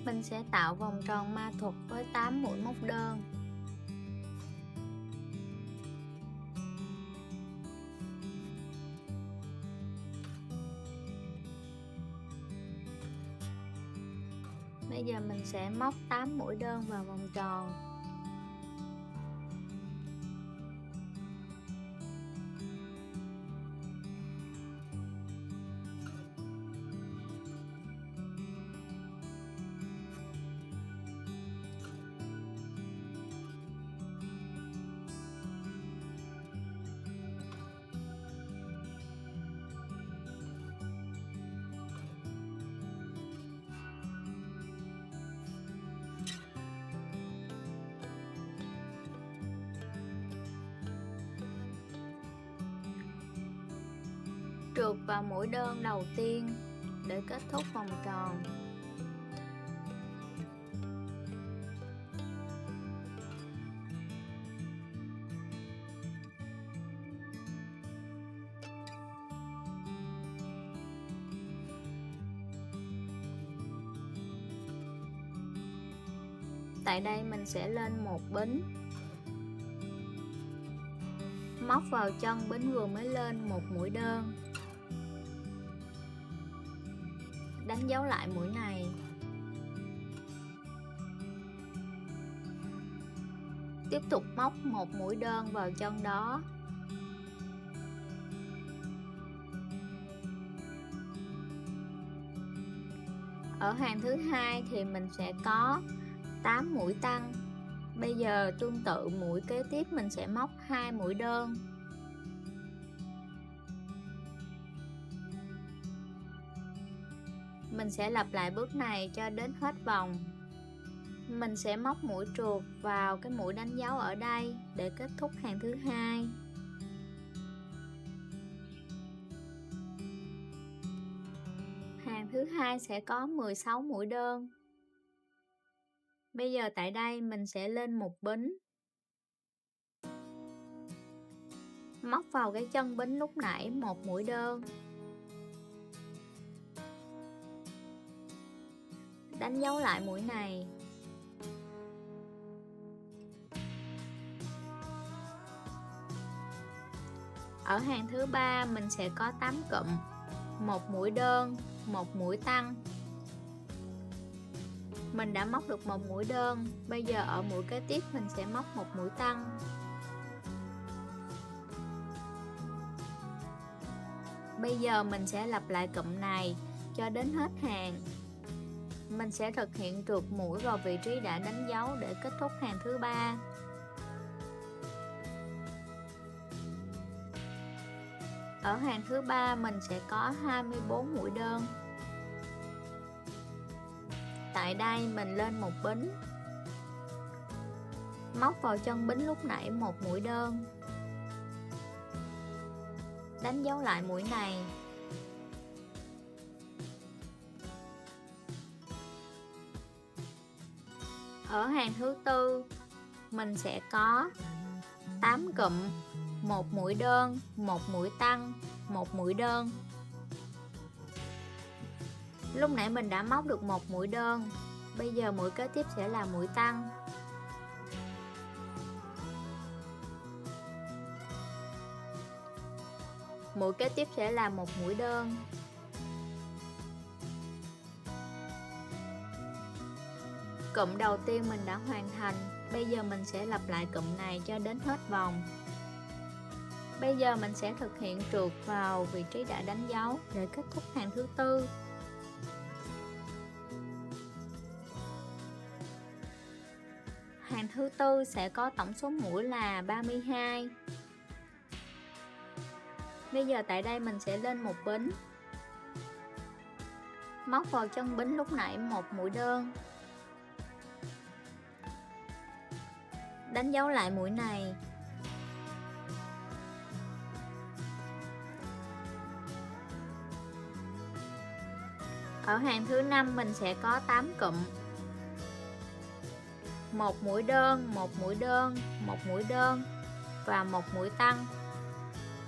Mình sẽ tạo vòng tròn ma thuật với 8 mũi móc đơn. Bây giờ mình sẽ móc 8 mũi đơn vào vòng tròn. Trượt vào mũi đơn đầu tiên để kết thúc vòng tròn. Tại đây mình sẽ lên một bính, móc vào chân bính vừa mới lên một mũi đơn, đánh dấu lại mũi này, tiếp tục móc một mũi đơn vào chân đó, ở hàng thứ hai thì mình sẽ có 8 mũi tăng. Bây giờ tương tự mũi kế tiếp mình sẽ móc 2 mũi đơn, mình sẽ lặp lại bước này cho đến hết vòng. Mình sẽ móc mũi trượt vào cái mũi đánh dấu ở đây để kết thúc hàng thứ hai. Hàng thứ hai sẽ có 16 mũi đơn. Bây giờ tại đây mình sẽ lên một bính, móc vào cái chân bính lúc nãy một mũi đơn, đánh dấu lại mũi này, ở hàng thứ ba mình sẽ có 8 cụm, một mũi đơn, một mũi tăng. Mình đã móc được một mũi đơn, bây giờ ở mũi kế tiếp mình sẽ móc một mũi tăng. Bây giờ mình sẽ lặp lại cụm này cho đến hết hàng. Mình sẽ thực hiện trượt mũi vào vị trí đã đánh dấu để kết thúc hàng thứ ba. Ở hàng thứ ba mình sẽ có 24 mũi đơn. Tại đây mình lên một bính, móc vào chân bính lúc nãy một mũi đơn, đánh dấu lại mũi này, ở hàng thứ tư mình sẽ có 8 cụm, một mũi đơn, một mũi tăng, một mũi đơn. Lúc nãy mình đã móc được một mũi đơn, bây giờ mũi kế tiếp sẽ là mũi tăng. Mũi kế tiếp sẽ là một mũi đơn. Cụm đầu tiên mình đã hoàn thành, bây giờ mình sẽ lặp lại cụm này cho đến hết vòng. Bây giờ mình sẽ thực hiện trượt vào vị trí đã đánh dấu để kết thúc hàng thứ tư. Hàng thứ tư sẽ có tổng số mũi là 32. Bây giờ tại đây mình sẽ lên một bính, móc vào chân bính lúc nãy một mũi đơn, đánh dấu lại mũi này, ở hàng thứ năm mình sẽ có 8 cụm, một mũi đơn, một mũi đơn, một mũi đơn và một mũi tăng,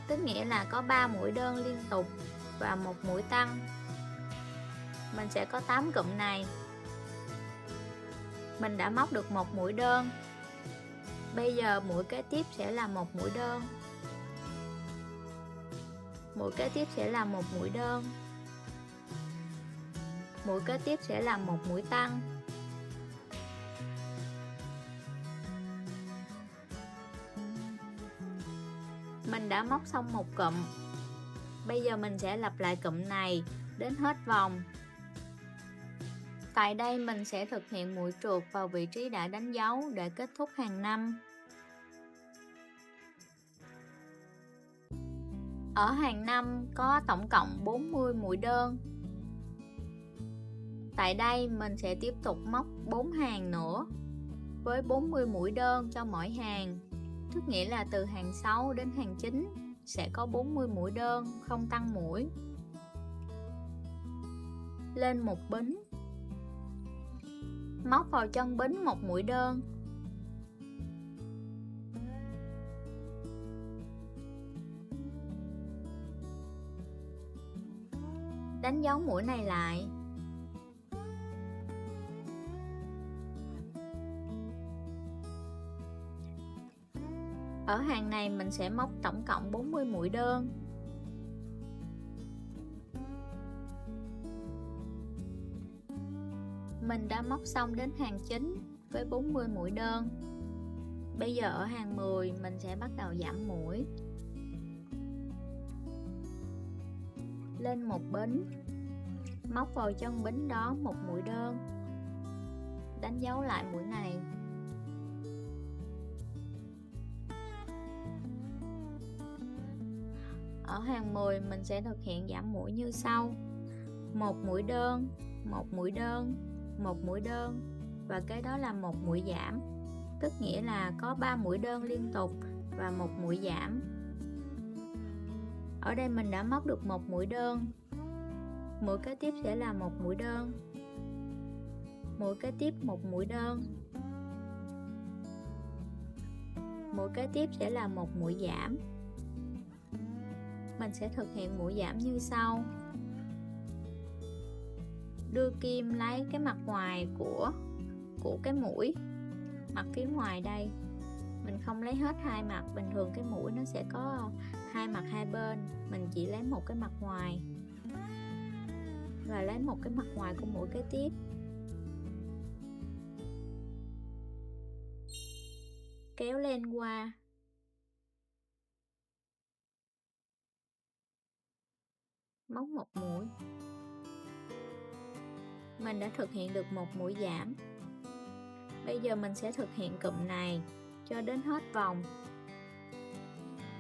tức nghĩa là có 3 mũi đơn liên tục và một mũi tăng. Mình sẽ có 8 cụm này. Mình đã móc được một mũi đơn. Bây giờ mũi kế tiếp sẽ là một mũi đơn. Mũi kế tiếp sẽ là một mũi đơn. Mũi kế tiếp sẽ là một mũi tăng. Mình đã móc xong một cụm. Bây giờ mình sẽ lặp lại cụm này đến hết vòng. Tại đây mình sẽ thực hiện mũi trượt vào vị trí đã đánh dấu để kết thúc hàng 5. Ở hàng 5 có tổng cộng 40 mũi đơn. Tại đây mình sẽ tiếp tục móc 4 hàng nữa với 40 mũi đơn cho mỗi hàng. Tức nghĩa là từ hàng 6 đến hàng 9 sẽ có 40 mũi đơn, không tăng mũi. Lên một bính. Móc vào chân bính một mũi đơn. Đánh dấu mũi này lại. Ở hàng này mình sẽ móc tổng cộng 40 mũi đơn. Mình đã móc xong đến hàng 9 với 40 mũi đơn. Bây giờ ở hàng 10 mình sẽ bắt đầu giảm mũi. Lên một bính. Móc vào chân bính đó một mũi đơn. Đánh dấu lại mũi này. Ở hàng 10 mình sẽ thực hiện giảm mũi như sau: một mũi đơn, một mũi đơn, một mũi đơn và cái đó là một mũi giảm. Tức nghĩa là có 3 mũi đơn liên tục và một mũi giảm. Ở đây mình đã móc được một mũi đơn. Mũi kế tiếp sẽ là một mũi đơn. Mũi kế tiếp một mũi đơn. Mũi kế tiếp sẽ là một mũi giảm. Mình sẽ thực hiện mũi giảm như sau: đưa kim lấy cái mặt ngoài của cái mũi, mặt phía ngoài đây. Mình không lấy hết hai mặt, bình thường cái mũi nó sẽ có hai mặt hai bên, mình chỉ lấy một cái mặt ngoài và lấy một cái mặt ngoài của mũi kế tiếp. Kéo len qua. Móc một mũi. Mình đã thực hiện được một mũi giảm. Bây giờ mình sẽ thực hiện cụm này cho đến hết vòng.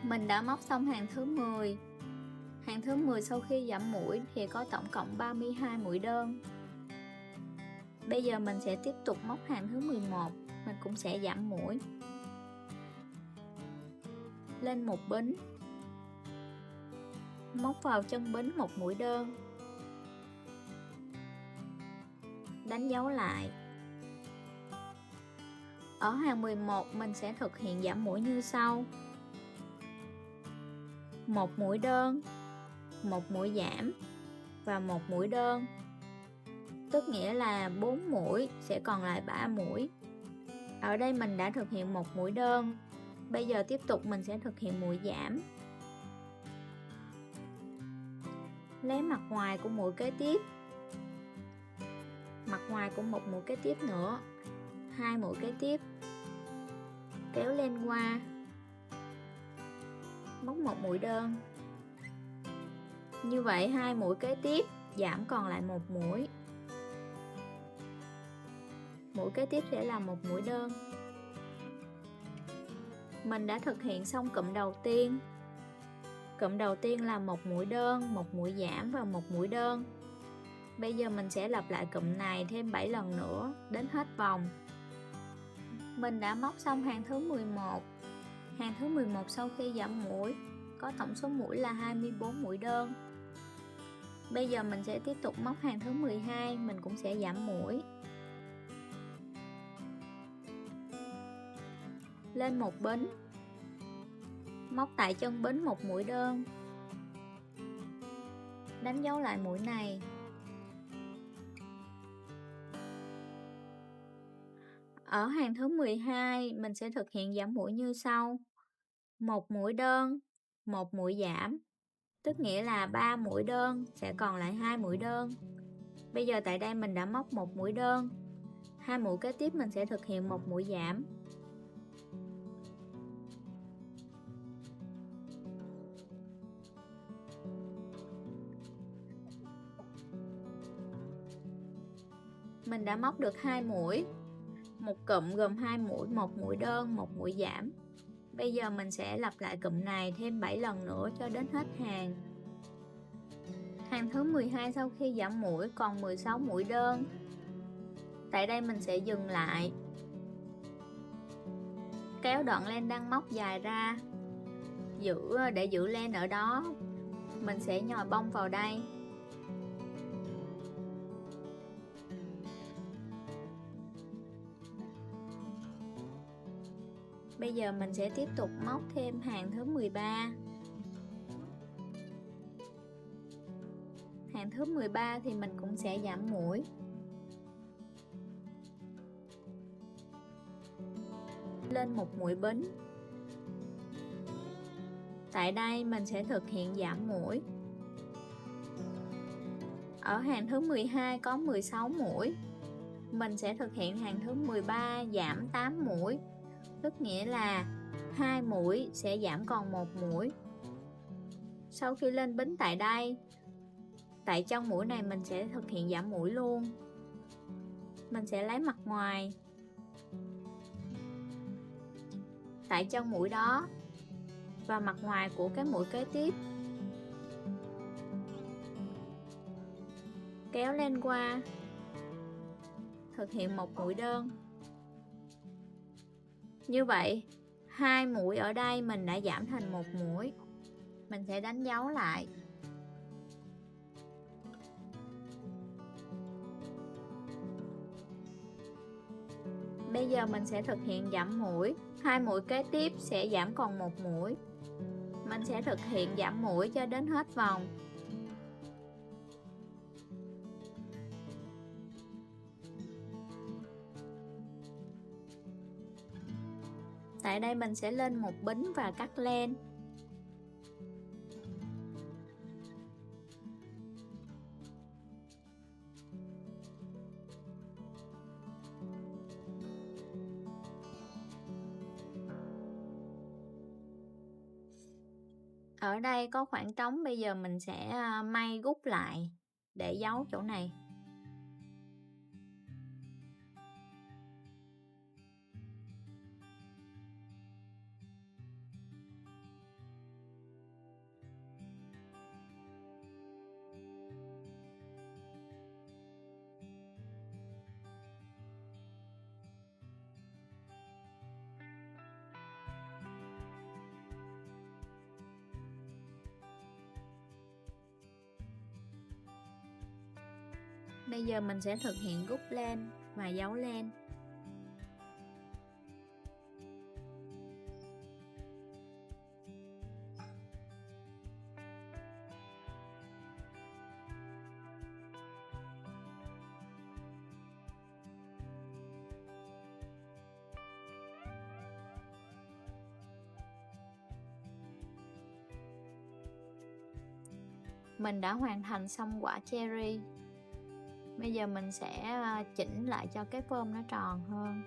Mình đã móc xong hàng thứ 10. Hàng thứ 10 sau khi giảm mũi thì có tổng cộng 32 mũi đơn. Bây giờ mình sẽ tiếp tục móc hàng thứ 11, mình cũng sẽ giảm mũi. Lên một bính. Móc vào chân bính một mũi đơn. Đánh dấu lại. Ở hàng 11 mình sẽ thực hiện giảm mũi như sau: một mũi đơn, một mũi giảm và một mũi đơn. Tức nghĩa là 4 mũi sẽ còn lại 3 mũi. Ở đây mình đã thực hiện một mũi đơn. Bây giờ tiếp tục mình sẽ thực hiện mũi giảm. Lấy mặt ngoài của mũi kế tiếp, mặt ngoài của một mũi kế tiếp nữa, hai mũi kế tiếp, kéo len qua, móc một mũi đơn. Như vậy hai mũi kế tiếp giảm còn lại một mũi. Mũi kế tiếp sẽ là một mũi đơn. Mình đã thực hiện xong cụm đầu tiên. Cụm đầu tiên là một mũi đơn, một mũi giảm và một mũi đơn. Bây giờ mình sẽ lặp lại cụm này thêm 7 lần nữa đến hết vòng. Mình đã móc xong hàng thứ 11. Hàng thứ 11 sau khi giảm mũi có tổng số mũi là 24 mũi đơn. Bây giờ mình sẽ tiếp tục móc hàng thứ 12, mình cũng sẽ giảm mũi. Lên một bính. Móc tại chân bính một mũi đơn. Đánh dấu lại mũi này. Ở hàng thứ 12, mình sẽ thực hiện giảm mũi như sau: một mũi đơn, một mũi giảm, tức nghĩa là 3 mũi đơn sẽ còn lại 2 mũi đơn. Bây giờ tại đây mình đã móc một mũi đơn, hai mũi kế tiếp mình sẽ thực hiện một mũi giảm. Mình đã móc được 2 mũi, một cụm gồm 2 mũi, một mũi đơn, một mũi giảm. Bây giờ mình sẽ lặp lại cụm này thêm 7 lần nữa cho đến hết hàng. Hàng thứ 12 sau khi giảm mũi còn 16 mũi đơn. Tại đây mình sẽ dừng lại, kéo đoạn len đang móc dài ra, để giữ len ở đó. Mình sẽ nhồi bông vào đây. Bây giờ mình sẽ tiếp tục móc thêm hàng thứ 13. Hàng thứ 13 thì mình cũng sẽ giảm mũi. Lên một mũi bính. Tại đây mình sẽ thực hiện giảm mũi. Ở hàng thứ 12 có 16 mũi. Mình sẽ thực hiện hàng thứ 13 giảm 8 mũi. Tức nghĩa là 2 mũi sẽ giảm còn 1 mũi. Sau khi lên bính tại đây, tại chân mũi này mình sẽ thực hiện giảm mũi luôn. Mình sẽ lấy mặt ngoài. Tại chân mũi đó và mặt ngoài của cái mũi kế tiếp, kéo lên qua, thực hiện một mũi đơn. Như vậy, 2 mũi ở đây mình đã giảm thành 1 mũi. Mình sẽ đánh dấu lại. Bây giờ mình sẽ thực hiện giảm mũi. 2 mũi kế tiếp sẽ giảm còn 1 mũi. Mình sẽ thực hiện giảm mũi cho đến hết vòng. Tại đây mình sẽ lên một bính và cắt len. Ở đây có khoảng trống, bây giờ mình sẽ may gút lại để giấu chỗ này. Bây giờ mình sẽ thực hiện gút len và giấu len. Mình đã hoàn thành xong quả cherry. Bây giờ mình sẽ chỉnh lại cho cái phơm nó tròn hơn.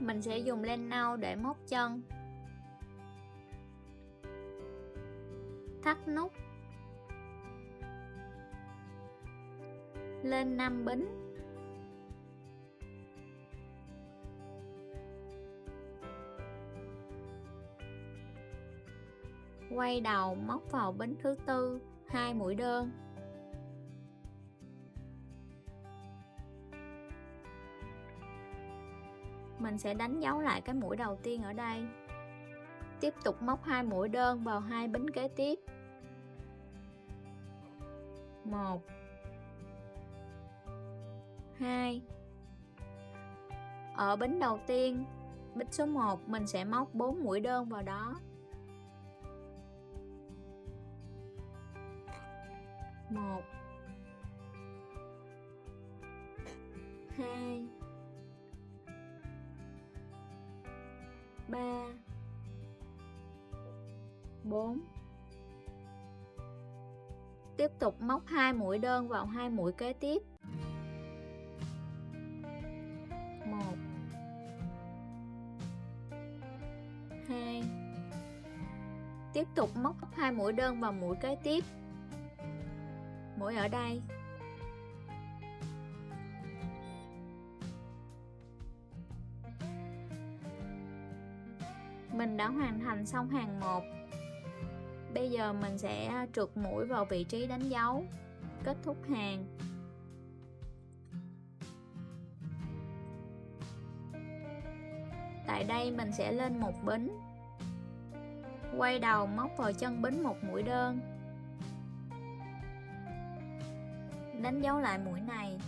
Mình sẽ dùng len nâu để móc chân, thắt nút, lên 5 bính, quay đầu móc vào bính thứ tư 2 mũi đơn. Mình sẽ đánh dấu lại cái mũi đầu tiên ở đây. Tiếp tục móc 2 mũi đơn vào 2 bính kế tiếp. 1 2. Ở bính đầu tiên, bính số 1 mình sẽ móc 4 mũi đơn vào đó. 1 2, 3, 4. Tiếp tục móc 2 mũi đơn vào 2 mũi kế tiếp. 1, 2. Tiếp tục móc 2 mũi đơn vào mũi kế tiếp. Mũi ở đây. Mình đã hoàn thành xong hàng 1. Bây giờ mình sẽ trượt mũi vào vị trí đánh dấu, kết thúc hàng. Tại đây mình sẽ lên một bính, quay đầu móc vào chân bính một mũi đơn, đánh dấu lại mũi này.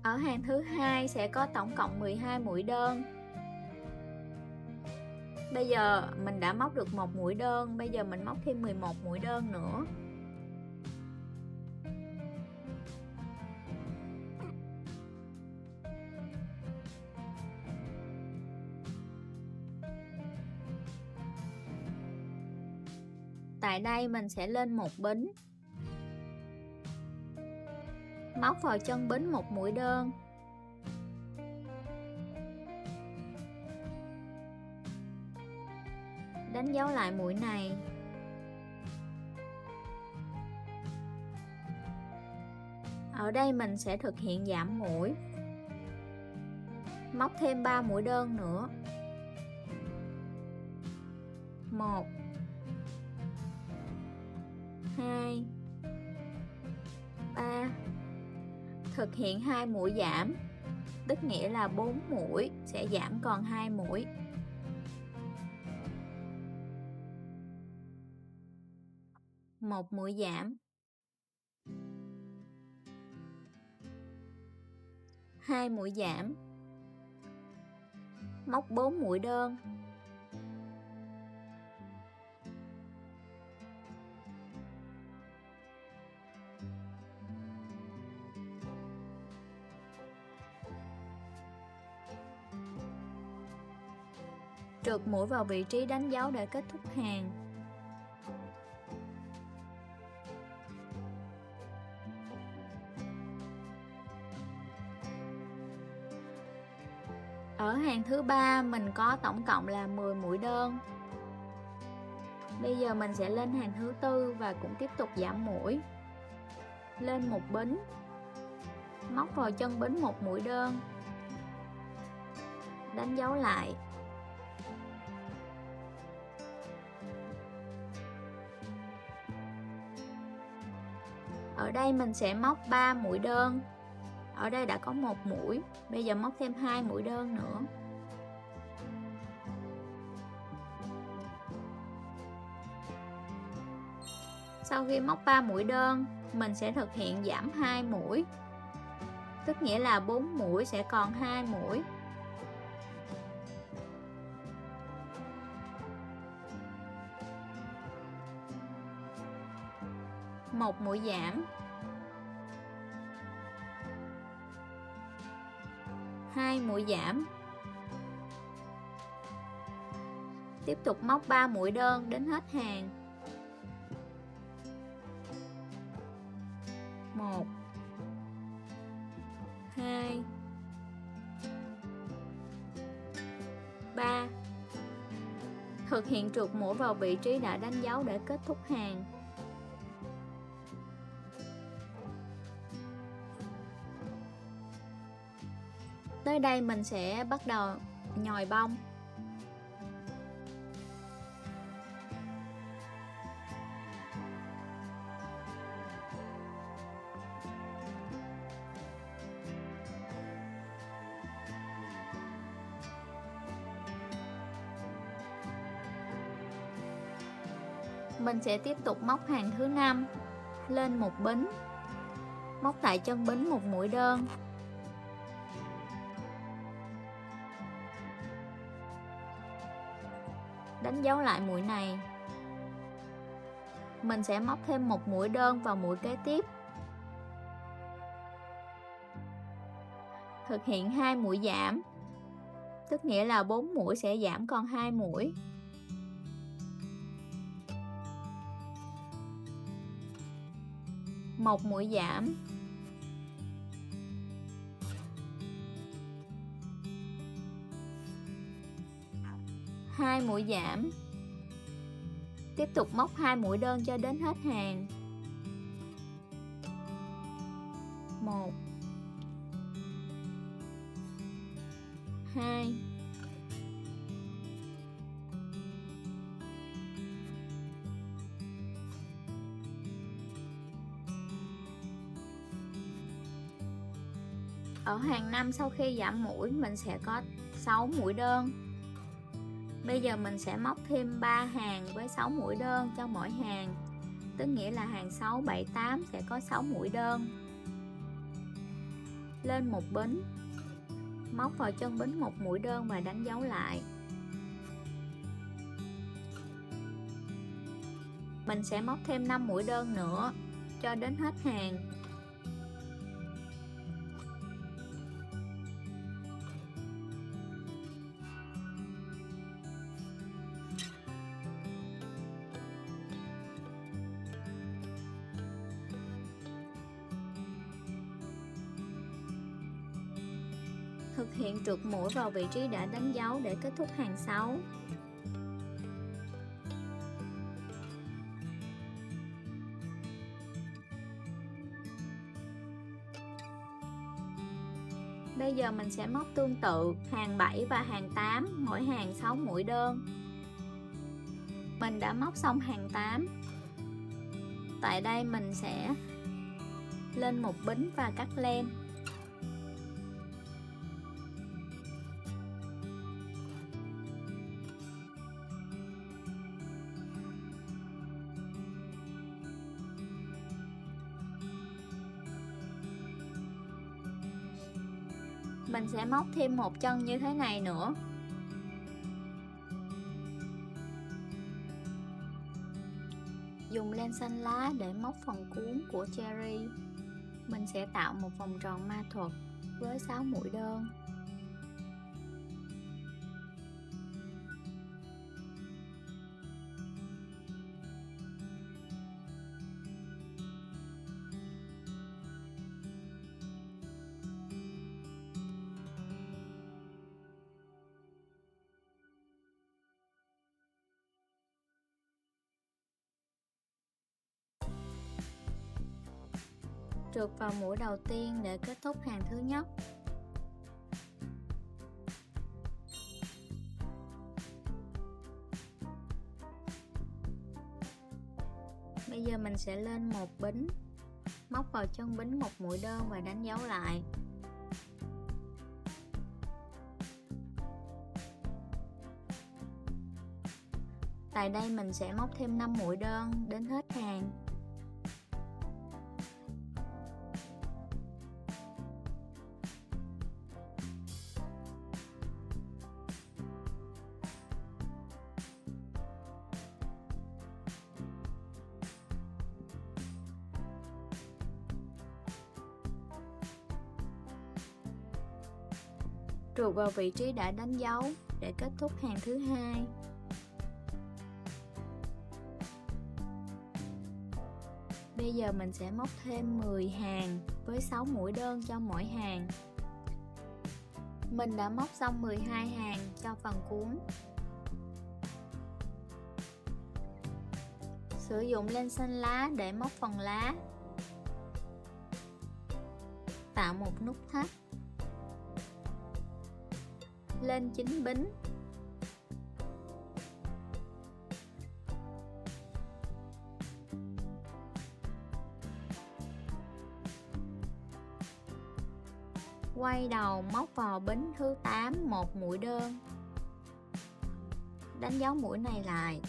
Ở hàng thứ hai sẽ có tổng cộng 12 mũi đơn. Bây giờ mình đã móc được một mũi đơn, bây giờ mình móc thêm 11 mũi đơn nữa. Tại đây mình sẽ lên một bính, móc vào chân bính một mũi đơn, đánh dấu lại mũi này. Ở đây mình sẽ thực hiện giảm mũi, móc thêm 3 mũi đơn nữa. 1, 2, 3. Thực hiện 2 mũi giảm, tức nghĩa là 4 mũi sẽ giảm còn 2 mũi. Một mũi giảm, 2 mũi giảm, móc 4 mũi đơn. Trượt mũi vào vị trí đánh dấu để kết thúc hàng. Ở hàng thứ ba mình có tổng cộng là 10 mũi đơn. Bây giờ mình sẽ lên hàng thứ tư và cũng tiếp tục giảm mũi. Lên một bính, móc vào chân bính một mũi đơn, đánh dấu lại. Ở đây mình sẽ móc 3 mũi đơn. Ở đây đã có một mũi, bây giờ móc thêm 2 mũi đơn nữa. Sau khi móc 3 mũi đơn, mình sẽ thực hiện giảm 2 mũi. Tức nghĩa là 4 mũi sẽ còn 2 mũi. Một mũi giảm, 2 mũi giảm. Tiếp tục móc 3 mũi đơn đến hết hàng. 1, 2, 3. Thực hiện trượt mũi vào vị trí đã đánh dấu để kết thúc hàng. Tới đây mình sẽ bắt đầu nhồi bông. Mình sẽ tiếp tục móc hàng thứ 5, lên một bính, móc tại chân bính một mũi đơn, đánh dấu lại mũi này. Mình sẽ móc thêm một mũi đơn vào mũi kế tiếp. Thực hiện 2 mũi giảm, tức nghĩa là 4 mũi sẽ giảm còn 2 mũi. Một mũi giảm, hai mũi giảm. Tiếp tục móc 2 mũi đơn cho đến hết hàng. 1 2 Ở hàng 5 sau khi giảm mũi mình sẽ có 6 mũi đơn. Bây giờ mình sẽ móc thêm 3 hàng với 6 mũi đơn cho mỗi hàng, tức nghĩa là hàng 6, 7, 8 sẽ có 6 mũi đơn. Lên một bính, móc vào chân bính một mũi đơn và đánh dấu lại. Mình sẽ móc thêm 5 mũi đơn nữa cho đến hết hàng. Thực hiện trượt mũi vào vị trí đã đánh dấu để kết thúc hàng 6. Bây giờ mình sẽ móc tương tự hàng 7 và hàng 8, mỗi hàng 6 mũi đơn. Mình đã móc xong hàng 8. Tại đây mình sẽ lên một bính và cắt len. Mình sẽ móc thêm một chân như thế này nữa. Dùng len xanh lá để móc phần cuốn của cherry. Mình sẽ tạo một vòng tròn ma thuật với 6 mũi đơn. Trượt vào mũi đầu tiên để kết thúc hàng thứ nhất. Bây giờ mình sẽ lên một bính, móc vào chân bính một mũi đơn và đánh dấu lại. Tại đây mình sẽ móc thêm 5 mũi đơn đến hết hàng. Trượt vào vị trí đã đánh dấu để kết thúc hàng thứ hai. Bây giờ mình sẽ móc thêm 10 hàng với 6 mũi đơn cho mỗi hàng. Mình đã móc xong 12 hàng cho phần cuốn. Sử dụng len xanh lá để móc phần lá. Tạo một nút thắt. Lên 9 bính. Quay đầu móc vào bính thứ 8 một mũi đơn. Đánh dấu mũi này lại.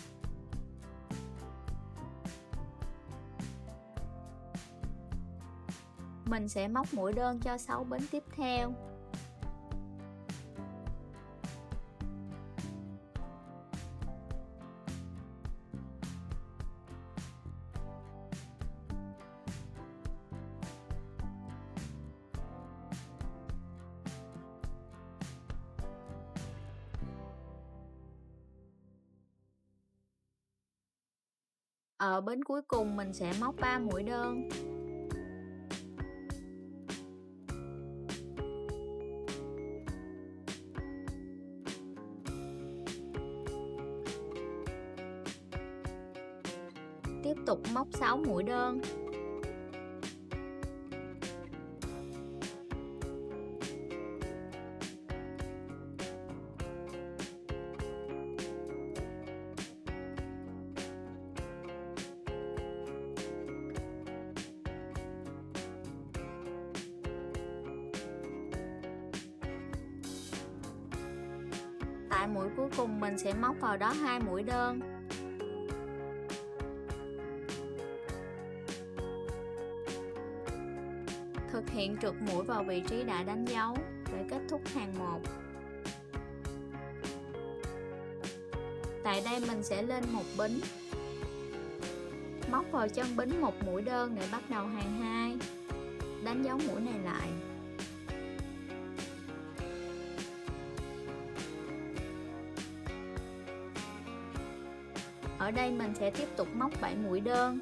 Mình sẽ móc mũi đơn cho 6 bính tiếp theo. Ở bên cuối cùng mình sẽ móc 3 mũi đơn. Tiếp tục móc 6 mũi đơn. Tại mũi cuối cùng mình sẽ móc vào đó 2 mũi đơn. Thực hiện trượt mũi vào vị trí đã đánh dấu để kết thúc hàng 1. Tại đây mình sẽ lên một bính. Móc vào chân bính một mũi đơn để bắt đầu hàng 2. Đánh dấu mũi này lại. Ở đây mình sẽ tiếp tục móc 7 mũi đơn.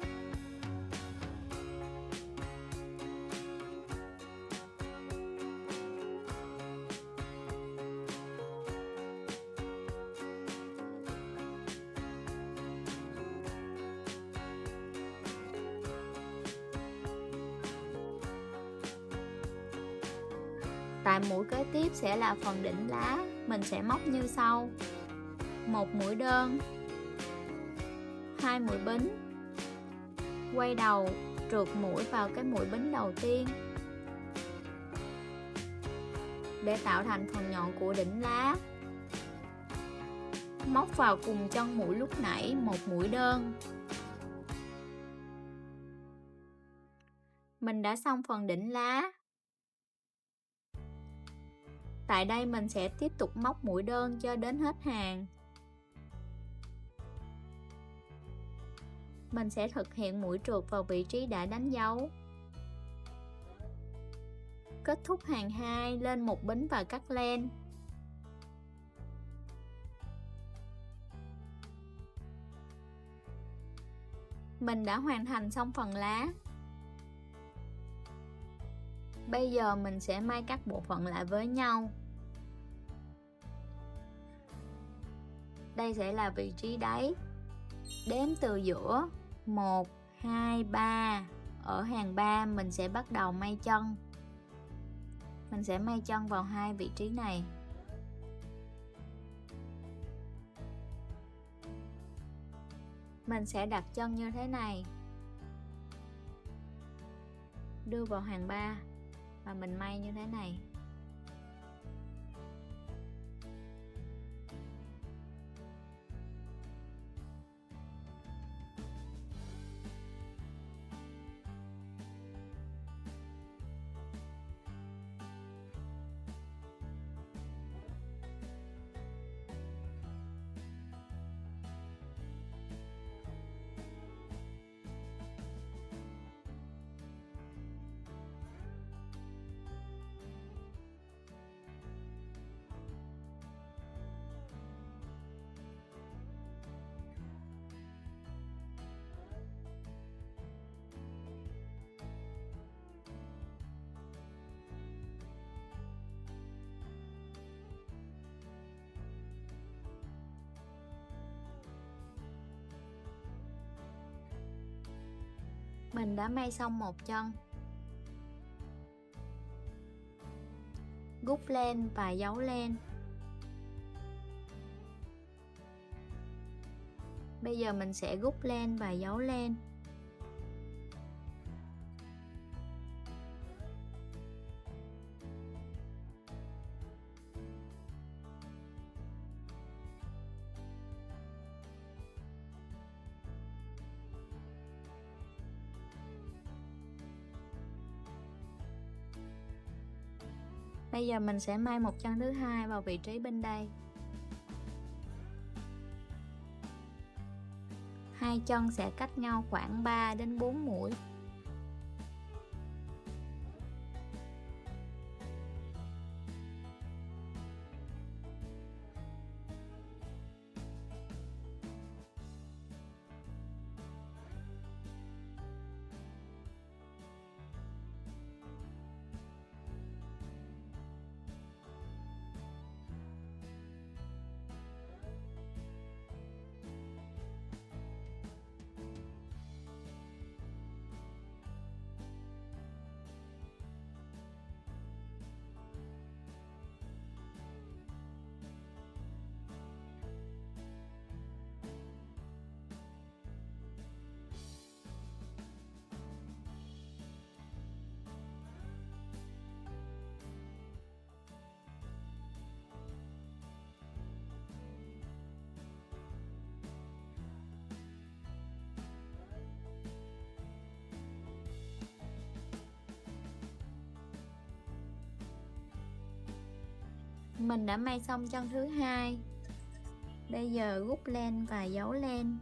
Tại mũi kế tiếp sẽ là phần đỉnh lá, mình sẽ móc như sau: một mũi đơn, 2 mũi bính, quay đầu trượt mũi vào cái mũi bính đầu tiên để tạo thành phần nhọn của đỉnh lá. Móc vào cùng chân mũi lúc nãy một mũi đơn. Mình đã xong phần đỉnh lá. Tại đây mình sẽ tiếp tục móc mũi đơn cho đến hết hàng. Mình sẽ thực hiện mũi trượt vào vị trí đã đánh dấu. Kết thúc hàng 2, lên một bính và cắt len. Mình đã hoàn thành xong phần lá. Bây giờ mình sẽ may các bộ phận lại với nhau. Đây sẽ là vị trí đáy. Đếm từ giữa 1, 2, 3. Ở hàng 3 mình sẽ bắt đầu may chân. Mình sẽ may chân vào hai vị trí này. Mình sẽ đặt chân như thế này, đưa vào hàng 3 và mình may như thế này. Mình đã may xong một chân. Gút len và giấu len. Bây giờ mình sẽ gút len và giấu len. Bây giờ mình sẽ may một chân thứ hai vào vị trí bên đây. Hai chân sẽ cách nhau khoảng 3 đến 4 mũi. Mình đã may xong chân thứ hai. Bây giờ gút len và giấu len.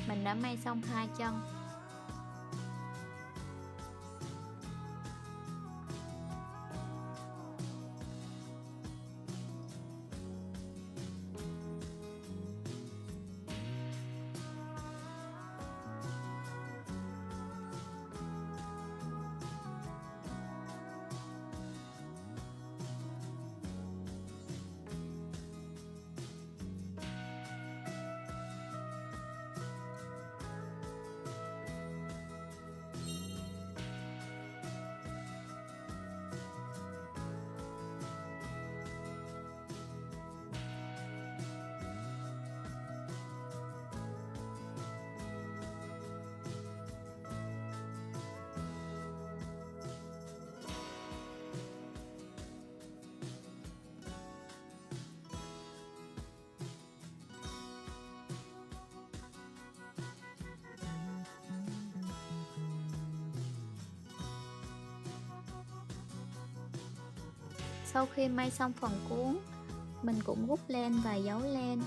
Mình đã may xong hai chân. Sau khi may xong phần cuốn, mình cũng gút len và giấu len.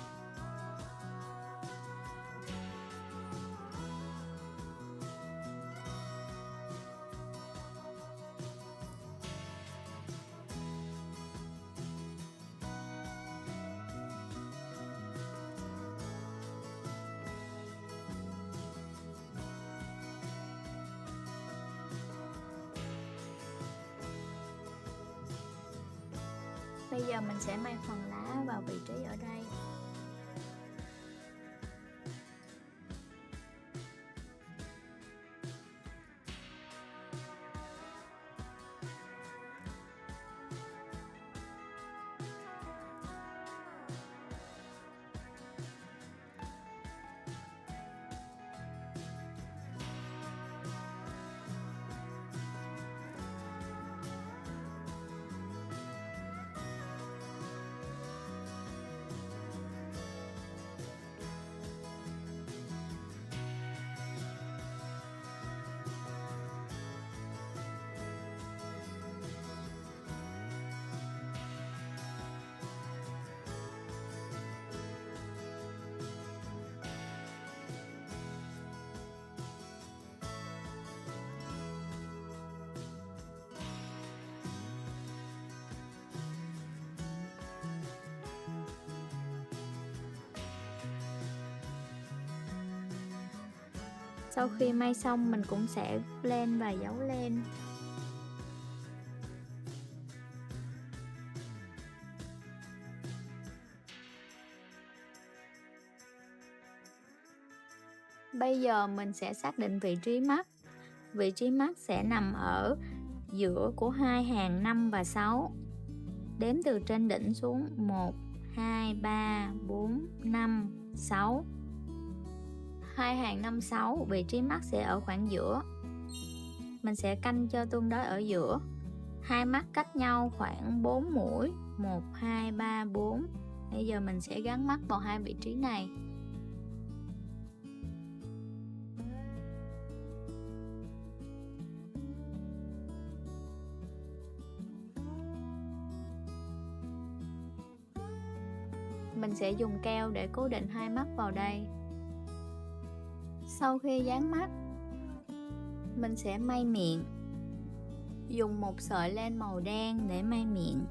Bây giờ mình sẽ may phần lá vào vị trí ở đây. Sau khi may xong, mình cũng sẽ gút len và giấu len. Bây giờ mình sẽ xác định vị trí mắt. Vị trí mắt sẽ nằm ở giữa của hai hàng 5 và 6. Đếm từ trên đỉnh xuống 1, 2, 3, 4, 5, 6. Hai hàng 5, 6, vị trí mắt sẽ ở khoảng giữa. Mình sẽ canh cho tương đối ở giữa. Hai mắt cách nhau khoảng 4 mũi, 1, 2, 3, 4. Bây giờ mình sẽ gắn mắt vào hai vị trí này. Mình sẽ dùng keo để cố định hai mắt vào đây. Sau khi dán mắt, mình sẽ may miệng. Dùng một sợi len màu đen để may miệng.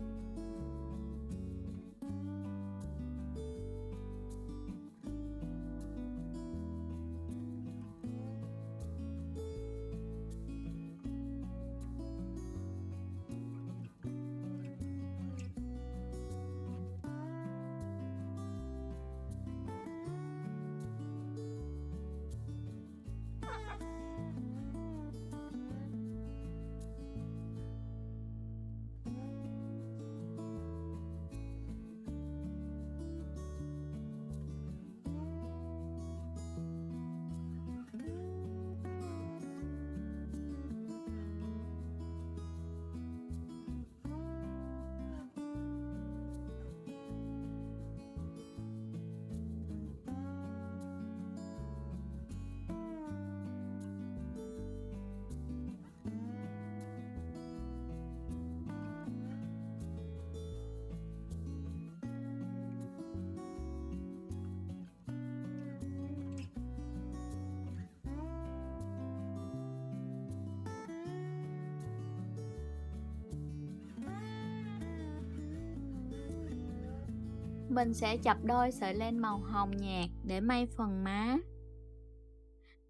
Mình sẽ chập đôi sợi len màu hồng nhạt để may phần má.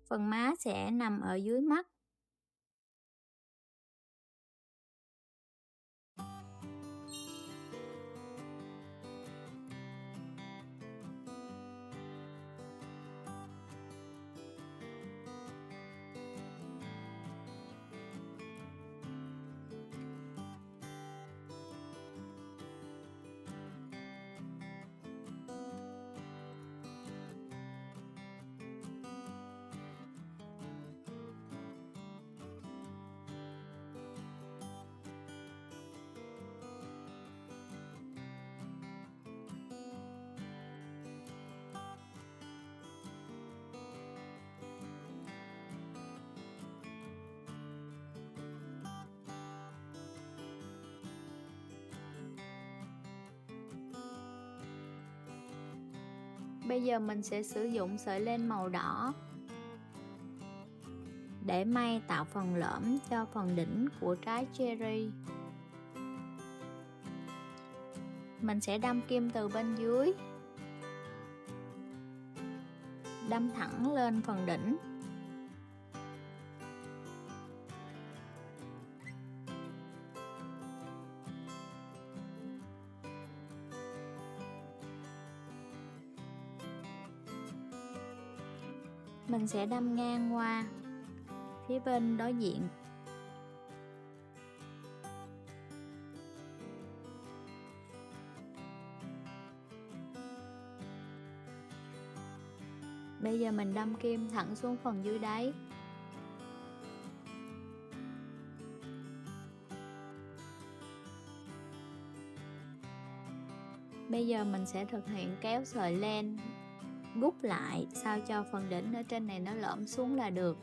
Phần má sẽ nằm ở dưới mắt. Bây giờ mình sẽ sử dụng sợi len màu đỏ để may tạo phần lõm cho phần đỉnh của trái cherry. Mình sẽ đâm kim từ bên dưới, đâm thẳng lên phần đỉnh. Mình sẽ đâm ngang qua phía bên đối diện. Bây giờ mình đâm kim thẳng xuống phần dưới đáy. Bây giờ mình sẽ thực hiện kéo sợi len rút lại sao cho phần đỉnh ở trên này nó lõm xuống là được.